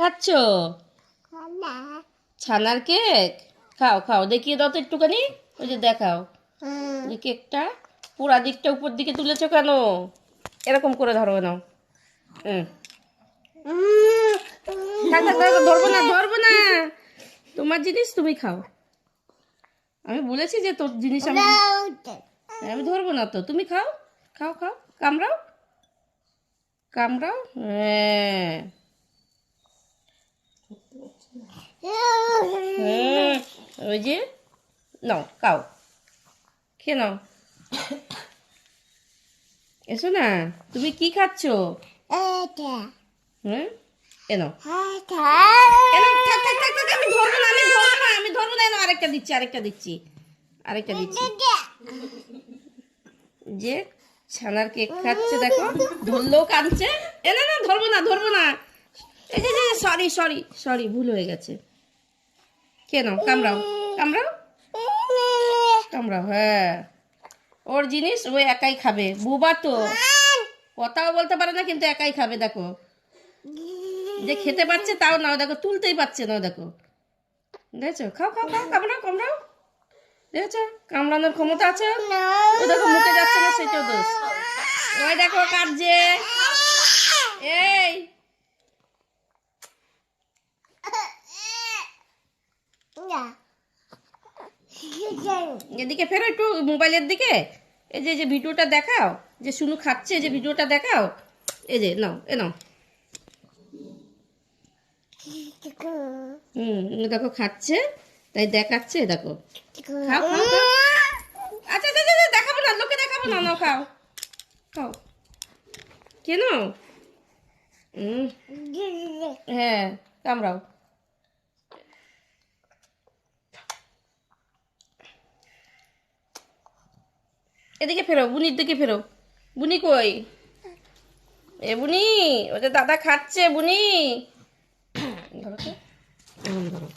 খাচ্ছ? ছানার কেক? খাও খাও, দেখিয়ে দাও তো একটুখানি। ওই যে দেখাও, যে কেকটা পুরা দিকটা উপর দিকে তুলেছো কেন? এরকম করে ধরো না। থাক থাক থাক, ধরবো না ধরবো না, তোমার জিনিস তুমি খাও। আমি বলেছি যে তোর জিনিস আমি ধরবো না তো, তুমি খাও। খাও খাও, কামড়াও কামড়াও। হ্যাঁ হ্যাঁ, ওই যে নাও খাও, খেয়ে নাও। এসো না, তুমি কি খাচ্ছ? হ্যাঁ এ নাও, এ নাও, থাক থাক থাক থাক, আমি ধরবো না, আমি ধরবো না, আমি ধরবো না। এ নাও, আরেকটা দিচ্ছি আরেকটা দিচ্ছি আরেকটা দিচ্ছি। যে ছানার কেক খাচ্ছে দেখো, ধরলেও কাঁদছে। এ না না, ধরবো না ধরবো না। এই যে সরি সরি সরি, ভুল হয়ে গেছে। কেন কামড়াও কামড়াও কামড়াও। হ্যাঁ, ওর জিনিস ও একাই খাবে, বুবা তো কথাও বলতে পারে না, কিন্তু একাই খাবে। দেখো, যে খেতে পাচ্ছে তাও নাও, দেখো তুলতেই পারছে না, দেখো দেখেছো? খাও খাও খাও, কামড়াও কামড়াও। দেখেছো কামড়ানোর ক্ষমতা আছে? ও দেখো মুখে যাচ্ছে না, সেটাও দোষ। ওই দেখো কাটছে। এই এদিকে ফেরো একটু, মোবাইলের দিকে। এই যে ভিডিওটা দেখাও, যে শুনু খাচ্ছে, যে ভিডিওটা দেখাও। এই যে নাও, এ নাও। দেখো খাচ্ছে, তাই দেখাচ্ছে, দেখো। খাও খাও খাও। আচ্ছা আচ্ছা আচ্ছা, দেখাবো না, লোকে দেখাবো না, নাও খাও খাও। কেন? হ্যাঁ, কামড়াও। এদিকে ফেরো, বুনির দিকে ফেরো। বুনি কই? এ বুনি, ওদের দাদা খাচ্ছে, বুনি ধরো তো, ধরো।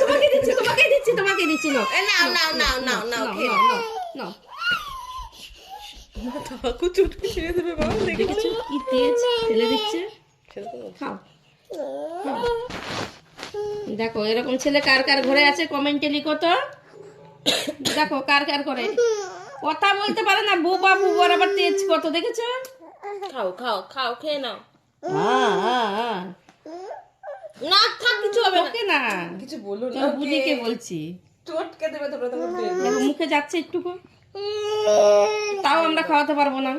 তোমাকে দিচ্ছি তোমাকে দিচ্ছি, নাও নাও নাও নাও নাও নাও। চুটকি ছেড়ে দেবে বাবা, দেখেছো কি তেজ ফেলে দিচ্ছে। খাও খাও। দেখো এরকম ছেলে কার কার ঘরে আছে, কমেন্টে লিখো তো। দেখো কার কার করে, কথা বলতে পারে না, বুবা বুবার আবার তেজ কত, দেখেছো? খাও খাও খাও, খেয়ে নাও। না থাক, কিছু হবে না, কিছু বলো না, বুনিকে বলছি। চটকে দেবে তোমরা, মুখে যাচ্ছে একটু, তাও আমরা খাওয়াতে পারবো না।